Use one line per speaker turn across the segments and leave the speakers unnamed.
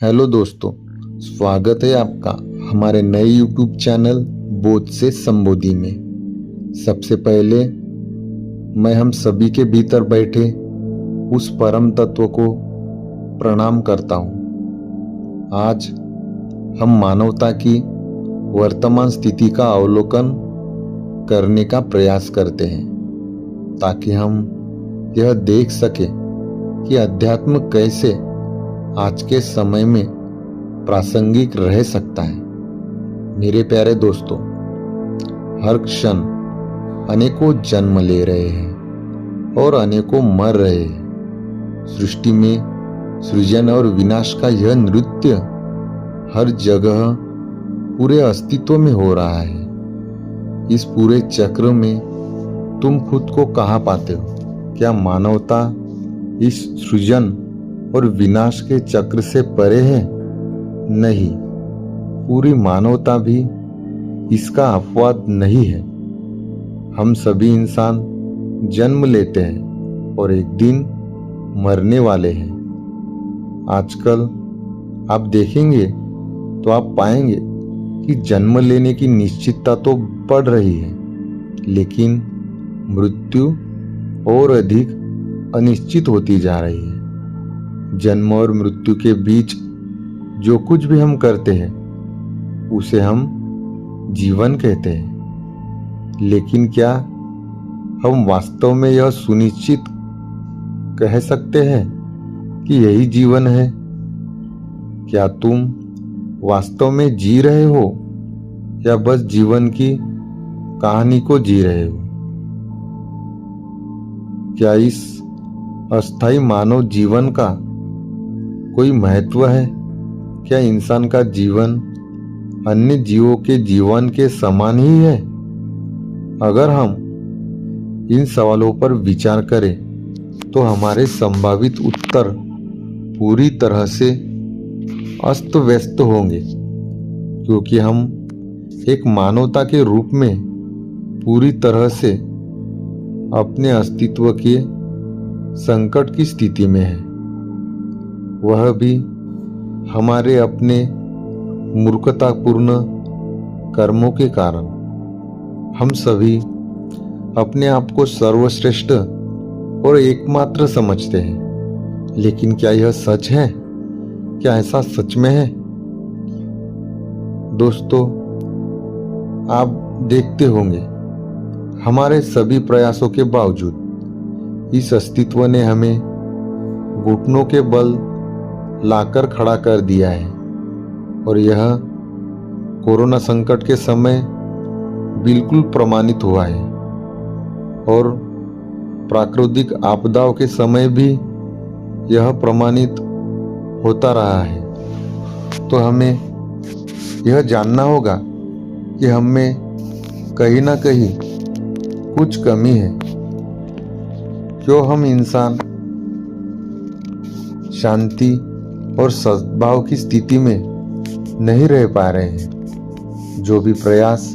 Hello दोस्तों, स्वागत है आपका हमारे नए YouTube चैनल बोध से संबोधि में। सबसे पहले मैं हम सभी के भीतर बैठे उस परम तत्व को प्रणाम करता हूँ। आज हम मानवता की वर्तमान स्थिति का अवलोकन करने का प्रयास करते हैं ताकि हम यह देख सके कि अध्यात्म कैसे आज के समय में प्रासंगिक रह सकता है। मेरे प्यारे दोस्तों, हर क्षण अनेकों जन्म ले रहे हैं और अनेकों मर रहे हैं। सृष्टि में सृजन और विनाश का यह नृत्य हर जगह पूरे अस्तित्व में हो रहा है। इस पूरे चक्र में तुम खुद को कहाँ पाते हो? क्या मानवता इस सृजन और विनाश के चक्र से परे है? नहीं, पूरी मानवता भी इसका अपवाद नहीं है। हम सभी इंसान जन्म लेते हैं और एक दिन मरने वाले हैं। आजकल आप देखेंगे तो आप पाएंगे कि जन्म लेने की निश्चितता तो बढ़ रही है, लेकिन मृत्यु और अधिक अनिश्चित होती जा रही है। जन्म और मृत्यु के बीच जो कुछ भी हम करते हैं उसे हम जीवन कहते हैं, लेकिन क्या हम वास्तव में यह सुनिश्चित कह सकते हैं कि यही जीवन है? क्या तुम वास्तव में जी रहे हो या बस जीवन की कहानी को जी रहे हो? क्या इस अस्थायी मानव जीवन का कोई महत्व है? क्या इंसान का जीवन अन्य जीवों के जीवन के समान ही है? अगर हम इन सवालों पर विचार करें तो हमारे संभावित उत्तर पूरी तरह से अस्त व्यस्त होंगे, क्योंकि हम एक मानवता के रूप में पूरी तरह से अपने अस्तित्व के संकट की स्थिति में है, वह भी हमारे अपने मूर्खतापूर्ण कर्मों के कारण। हम सभी अपने आप को सर्वश्रेष्ठ और एकमात्र समझते हैं, लेकिन क्या यह सच है? क्या ऐसा सच में है? दोस्तों, आप देखते होंगे हमारे सभी प्रयासों के बावजूद इस अस्तित्व ने हमें घुटनों के बल लाकर खड़ा कर दिया है, और यह कोरोना संकट के समय बिल्कुल प्रमाणित हुआ है, और प्राकृतिक आपदाओं के समय भी यह प्रमाणित होता रहा है। तो हमें यह जानना होगा कि हम में कहीं ना कहीं कुछ कमी है। क्यों हम इंसान शांति और सद्भाव की स्थिति में नहीं रह पा रहे हैं? जो भी प्रयास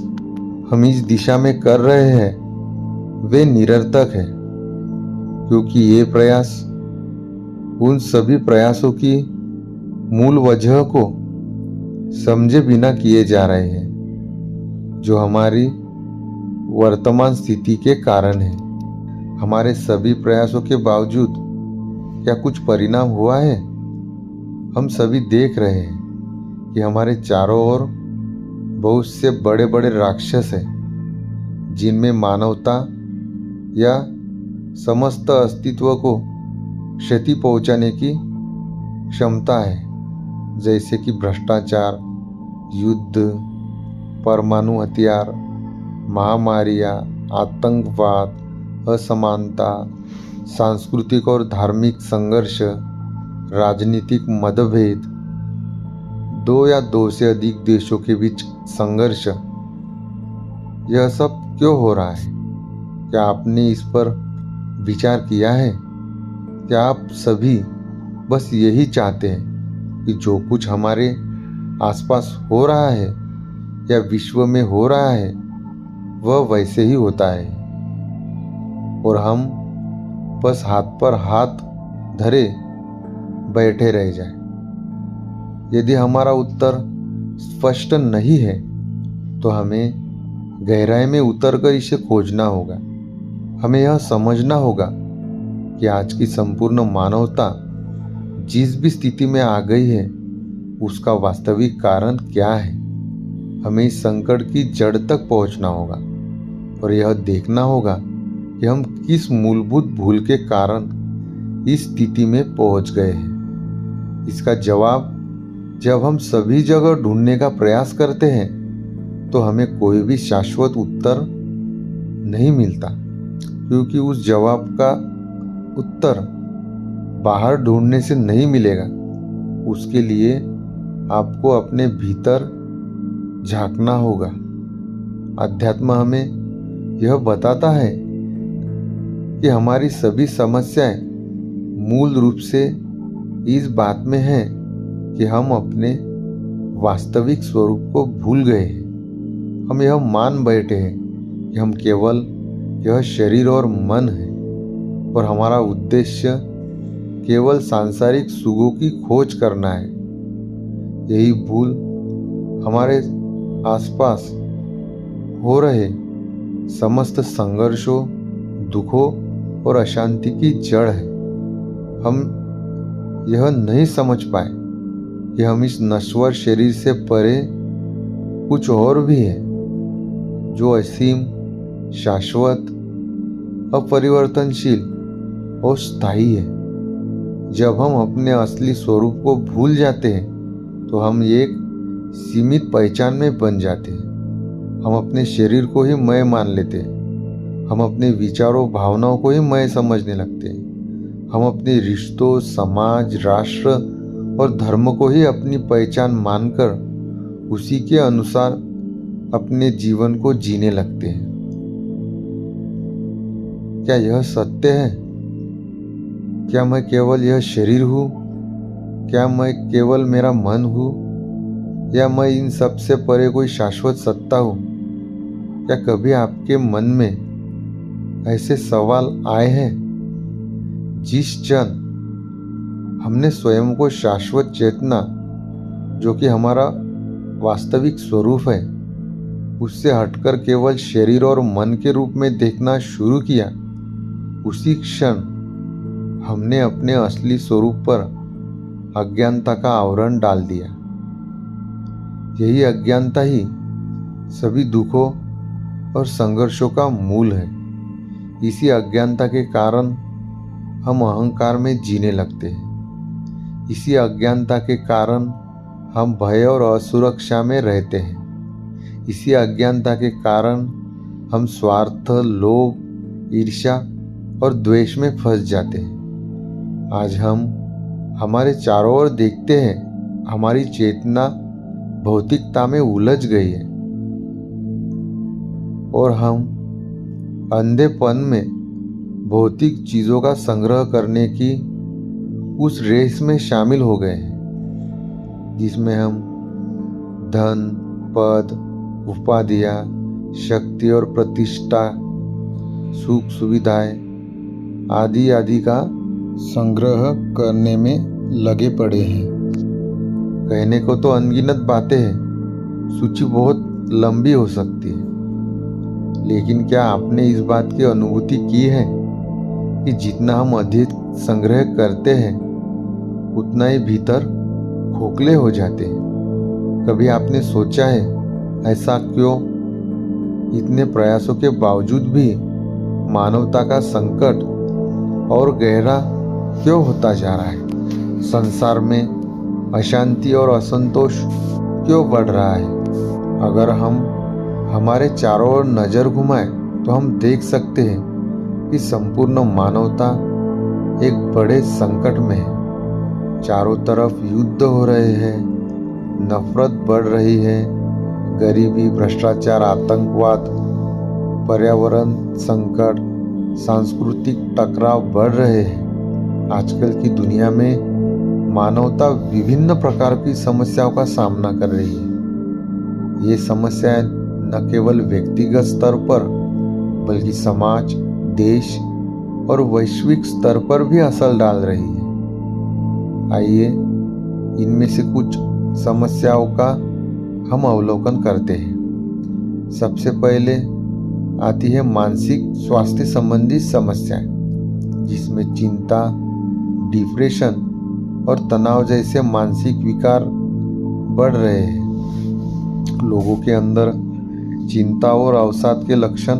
हम इस दिशा में कर रहे हैं वे निरर्थक है, क्योंकि ये प्रयास उन सभी प्रयासों की मूल वजह को समझे बिना किए जा रहे हैं, जो हमारी वर्तमान स्थिति के कारण है। हमारे सभी प्रयासों के बावजूद क्या कुछ परिणाम हुआ है? हम सभी देख रहे हैं कि हमारे चारों ओर बहुत से बड़े बड़े राक्षस हैं, जिनमें मानवता या समस्त अस्तित्व को क्षति पहुंचाने की क्षमता है, जैसे कि भ्रष्टाचार, युद्ध, परमाणु हथियार, महामारियां, आतंकवाद, असमानता, सांस्कृतिक और धार्मिक संघर्ष, राजनीतिक मतभेद, दो या दो से अधिक देशों के बीच संघर्ष। यह सब क्यों हो रहा है? क्या आपने इस पर विचार किया है? क्या आप सभी बस यही चाहते हैं कि जो कुछ हमारे आसपास हो रहा है या विश्व में हो रहा है वह वैसे ही होता है, और हम बस हाथ पर हाथ धरे बैठे रह जाए? यदि हमारा उत्तर स्पष्ट नहीं है तो हमें गहराई में उतरकर इसे खोजना होगा। हमें यह समझना होगा कि आज की संपूर्ण मानवता जिस भी स्थिति में आ गई है उसका वास्तविक कारण क्या है। हमें इस संकट की जड़ तक पहुंचना होगा और यह देखना होगा कि हम किस मूलभूत भूल के कारण इस स्थिति में पहुंच गए हैं। इसका जवाब जब हम सभी जगह ढूंढने का प्रयास करते हैं तो हमें कोई भी शाश्वत उत्तर नहीं मिलता, क्योंकि उस जवाब का उत्तर बाहर ढूंढने से नहीं मिलेगा। उसके लिए आपको अपने भीतर झांकना होगा। अध्यात्म हमें यह बताता है कि हमारी सभी समस्याएं मूल रूप से इस बात में है कि हम अपने वास्तविक स्वरूप को भूल गए हैं। हम यह मान बैठे हैं कि हम केवल यह शरीर और मन है और हमारा उद्देश्य केवल सांसारिक सुखों की खोज करना है। यही भूल हमारे आसपास हो रहे समस्त संघर्षों, दुखों और अशांति की जड़ है। हम यह नहीं समझ पाए कि हम इस नश्वर शरीर से परे कुछ और भी है जो असीम, शाश्वत, अपरिवर्तनशील और स्थायी है। जब हम अपने असली स्वरूप को भूल जाते हैं तो हम एक सीमित पहचान में बन जाते हैं। हम अपने शरीर को ही मैं मान लेते हैं। हम अपने विचारों, भावनाओं को ही मैं समझने लगते हैं। हम अपने रिश्तों, समाज, राष्ट्र और धर्म को ही अपनी पहचान मानकर उसी के अनुसार अपने जीवन को जीने लगते हैं। क्या यह सत्य है? क्या मैं केवल यह शरीर हूँ? क्या मैं केवल मेरा मन हूँ? या मैं इन सब से परे कोई शाश्वत सत्ता हूँ? क्या कभी आपके मन में ऐसे सवाल आए हैं? जिस क्षण हमने स्वयं को शाश्वत चेतना, जो कि हमारा वास्तविक स्वरूप है, उससे हटकर केवल शरीर और मन के रूप में देखना शुरू किया, उसी क्षण हमने अपने असली स्वरूप पर अज्ञानता का आवरण डाल दिया। यही अज्ञानता ही सभी दुखों और संघर्षों का मूल है। इसी अज्ञानता के कारण हम अहंकार में जीने लगते हैं। इसी अज्ञानता के कारण हम भय और असुरक्षा में रहते हैं। इसी अज्ञानता के कारण हम स्वार्थ, लोभ, ईर्ष्या और द्वेष में फंस जाते हैं। आज हम हमारे चारों ओर देखते हैं, हमारी चेतना भौतिकता में उलझ गई है और हम अंधेपन में भौतिक चीजों का संग्रह करने की उस रेस में शामिल हो गए हैं, जिसमें हम धन, पद, उपाधियां, शक्ति और प्रतिष्ठा, सुख सुविधाएं आदि आदि का संग्रह करने में लगे पड़े हैं। कहने को तो अनगिनत बातें हैं, सूची बहुत लंबी हो सकती है, लेकिन क्या आपने इस बात की अनुभूति की है कि जितना हम अधिक संग्रह करते हैं उतना ही भीतर खोखले हो जाते हैं? कभी आपने सोचा है ऐसा क्यों? इतने प्रयासों के बावजूद भी मानवता का संकट और गहरा क्यों होता जा रहा है? संसार में अशांति और असंतोष क्यों बढ़ रहा है? अगर हम हमारे चारों ओर नजर घुमाएं तो हम देख सकते हैं कि संपूर्ण मानवता एक बड़े संकट में है। चारों तरफ युद्ध हो रहे हैं, नफरत बढ़ रही है, गरीबी, भ्रष्टाचार, आतंकवाद, पर्यावरण संकट, सांस्कृतिक टकराव बढ़ रहे हैं। आजकल की दुनिया में मानवता विभिन्न प्रकार की समस्याओं का सामना कर रही है। ये समस्याएं न केवल व्यक्तिगत स्तर पर बल्कि समाज, देश और वैश्विक स्तर पर भी असर डाल रही है। आइए इनमें से कुछ समस्याओं का हम अवलोकन करते हैं। सबसे पहले आती है मानसिक स्वास्थ्य संबंधी समस्याएं, जिसमें चिंता, डिप्रेशन और तनाव जैसे मानसिक विकार बढ़ रहे हैं। लोगों के अंदर चिंता और अवसाद के लक्षण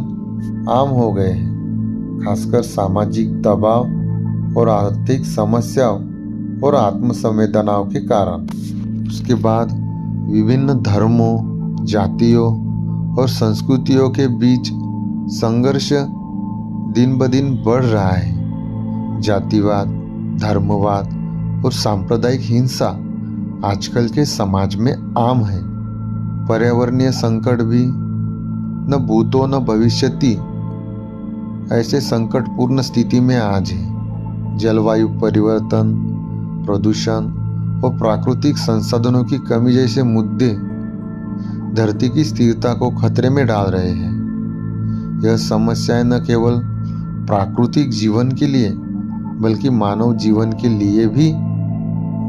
आम हो गए हैं, खासकर सामाजिक दबाव और आर्थिक समस्याओं और आत्मसंवेदनाओं के कारण। उसके बाद विभिन्न धर्मों, जातियों और संस्कृतियों के बीच संघर्ष दिन ब दिन बढ़ रहा है। जातिवाद, धर्मवाद और सांप्रदायिक हिंसा आजकल के समाज में आम है। पर्यावरणीय संकट भी न भूतो न भविष्यति ऐसे संकटपूर्ण स्थिति में आज है। जलवायु परिवर्तन, प्रदूषण और प्राकृतिक संसाधनों की कमी जैसे मुद्दे धरती की स्थिरता को खतरे में डाल रहे हैं। यह समस्याएं न केवल प्राकृतिक जीवन के लिए बल्कि मानव जीवन के लिए भी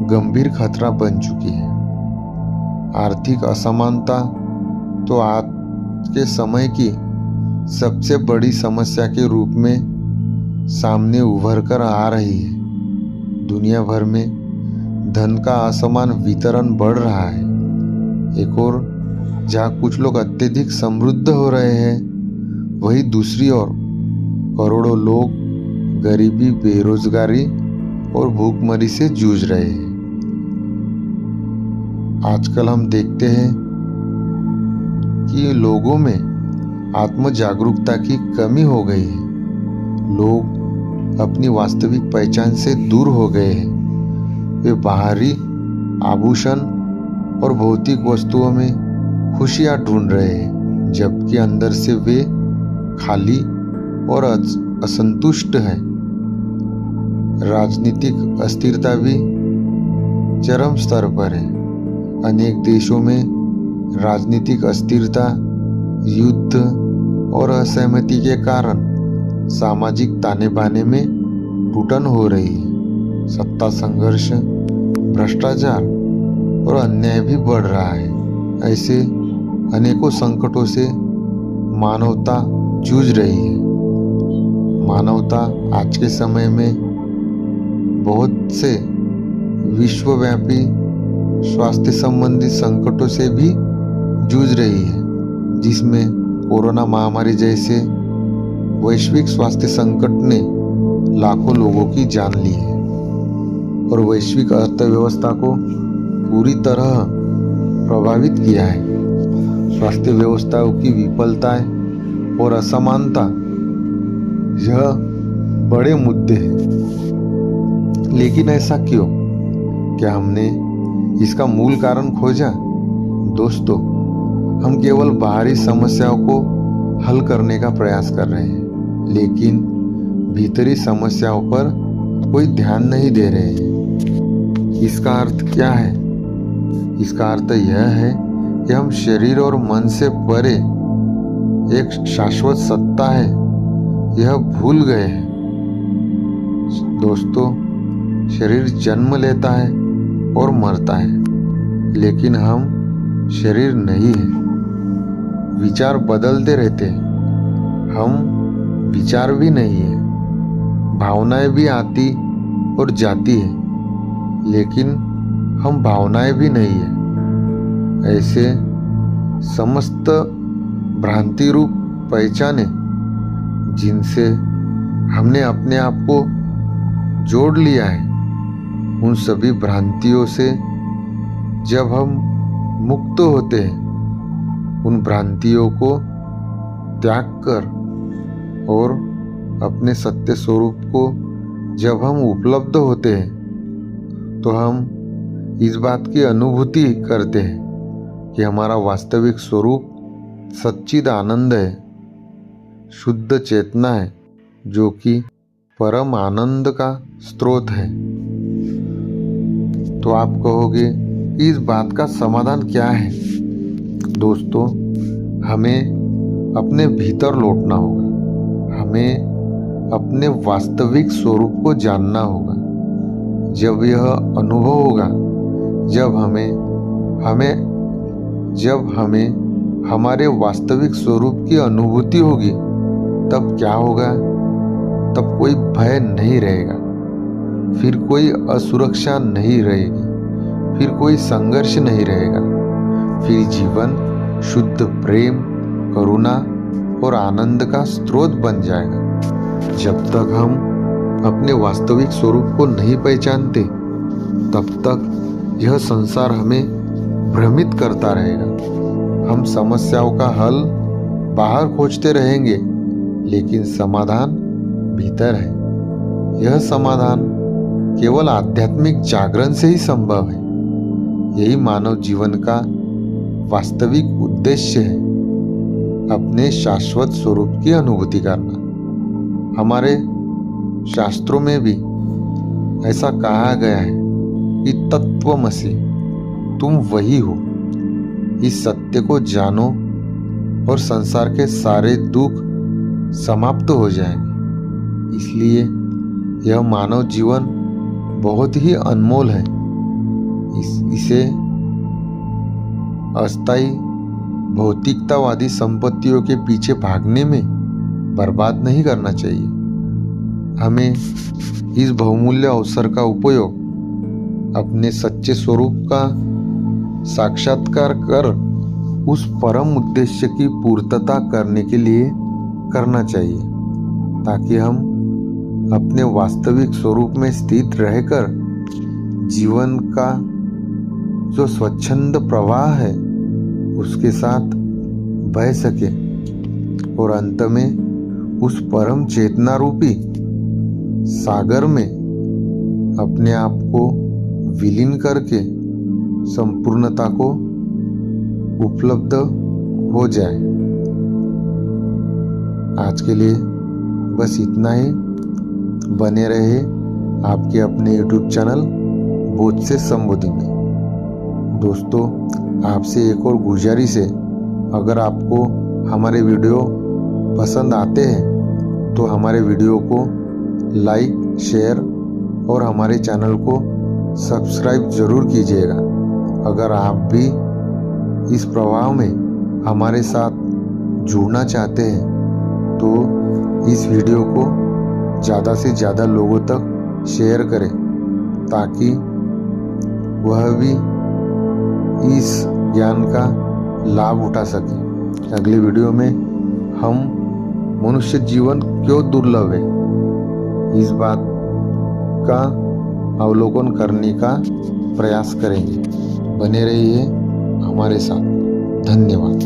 गंभीर खतरा बन चुकी है। आर्थिक असमानता तो आज के समय की सबसे बड़ी समस्या के रूप में सामने उभर कर आ रही है। दुनिया भर में धन का असमान वितरण बढ़ रहा है। एक और जहाँ कुछ लोग अत्यधिक समृद्ध हो रहे हैं, वहीं दूसरी ओर करोड़ों लोग गरीबी, बेरोजगारी और भूखमरी से जूझ रहे हैं। आजकल हम देखते हैं कि लोगों में आत्म जागरूकता की कमी हो गई है। लोग अपनी वास्तविक पहचान से दूर हो गए हैं। वे बाहरी आभूषण और भौतिक वस्तुओं में खुशियां ढूंढ रहे हैं, जबकि अंदर से वे खाली और असंतुष्ट हैं। राजनीतिक अस्थिरता भी चरम स्तर पर है। अनेक देशों में राजनीतिक अस्थिरता, युद्ध और असहमति के कारण सामाजिक ताने बाने में टूटन हो रही है। सत्ता संघर्ष, भ्रष्टाचार और अन्याय भी बढ़ रहा है। ऐसे अनेकों संकटों से मानवता जूझ रही है। मानवता आज के समय में बहुत से विश्वव्यापी स्वास्थ्य संबंधी संकटों से भी जूझ रही है, जिसमें कोरोना महामारी जैसे वैश्विक स्वास्थ्य संकट ने लाखों लोगों की जान ली है और वैश्विक अर्थव्यवस्था को पूरी तरह प्रभावित किया है। स्वास्थ्य व्यवस्थाओं की विफलताएं और असमानता यह बड़े मुद्दे हैं। लेकिन ऐसा क्यों? क्या हमने इसका मूल कारण खोजा? दोस्तों, हम केवल बाहरी समस्याओं को हल करने का प्रयास कर रहे हैं, लेकिन भीतरी समस्याओं पर कोई ध्यान नहीं दे रहे हैं। इसका अर्थ क्या है? इसका अर्थ यह है कि हम शरीर और मन से परे एक शाश्वत सत्ता है, यह भूल गए हैं। दोस्तों, शरीर जन्म लेता है और मरता है, लेकिन हम शरीर नहीं है। विचार बदलते रहते हैं, हम विचार भी नहीं है। भावनाएं भी आती और जाती है, लेकिन हम भावनाएं भी नहीं है। ऐसे समस्त भ्रांति रूप पहचाने जिनसे हमने अपने आप को जोड़ लिया है, उन सभी भ्रांतियों से जब हम मुक्त होते हैं, उन भ्रांतियों को त्याग कर और अपने सत्य स्वरूप को जब हम उपलब्ध होते हैं, तो हम इस बात की अनुभूति करते हैं कि हमारा वास्तविक स्वरूप सच्चिद आनंद है, शुद्ध चेतना है, जो कि परम आनंद का स्रोत है। तो आप कहोगे कि इस बात का समाधान क्या है? दोस्तों, हमें अपने भीतर लौटना होगा। हमें अपने वास्तविक स्वरूप को जानना होगा। जब यह अनुभव होगा, जब हमें जब हमें हमारे वास्तविक स्वरूप की अनुभूति होगी तब क्या होगा? तब कोई भय नहीं रहेगा, फिर कोई असुरक्षा नहीं रहेगी, फिर कोई संघर्ष नहीं रहेगा। फिर जीवन शुद्ध प्रेम, करुणा और आनंद का स्रोत बन जाएगा। जब तक हम अपने वास्तविक स्वरूप को नहीं पहचानते तब तक यह संसार हमें भ्रमित करता रहेगा। हम समस्याओं का हल बाहर खोजते रहेंगे, लेकिन समाधान भीतर है। यह समाधान केवल आध्यात्मिक जागरण से ही संभव है। यही मानव जीवन का वास्तविक उद्देश्य है, अपने शाश्वत स्वरूप की अनुभूति करना। हमारे शास्त्रों में भी ऐसा कहा गया है कि तत्वमसि, तुम वही हो। इस सत्य को जानो और संसार के सारे दुख समाप्त हो जाएंगे। इसलिए यह मानव जीवन बहुत ही अनमोल है। इसे अस्थायी भौतिकतावादी संपत्तियों के पीछे भागने में बर्बाद नहीं करना चाहिए। हमें इस बहुमूल्य अवसर का उपयोग अपने सच्चे स्वरूप का साक्षात्कार कर उस परम उद्देश्य की पूर्तता करने के लिए करना चाहिए, ताकि हम अपने वास्तविक स्वरूप में स्थित रहकर जीवन का जो स्वच्छंद प्रवाह है उसके साथ बह सके और अंत में उस परम चेतना रूपी सागर में अपने आप को विलीन करके संपूर्णता को उपलब्ध हो जाए। आज के लिए बस इतना ही। बने रहे आपके अपने YouTube चैनल बोध से संबोधि में। दोस्तों, आपसे एक और गुजारिश है, अगर आपको हमारे वीडियो पसंद आते हैं तो हमारे वीडियो को लाइक, शेयर और हमारे चैनल को सब्सक्राइब जरूर कीजिएगा। अगर आप भी इस प्रवाह में हमारे साथ जुड़ना चाहते हैं तो इस वीडियो को ज़्यादा से ज़्यादा लोगों तक शेयर करें, ताकि वह भी इस ज्ञान का लाभ उठा सके। अगले वीडियो में हम मनुष्य जीवन क्यों दुर्लभ है इस बात का अवलोकन करने का प्रयास करेंगे। बने रहिए हमारे साथ। धन्यवाद।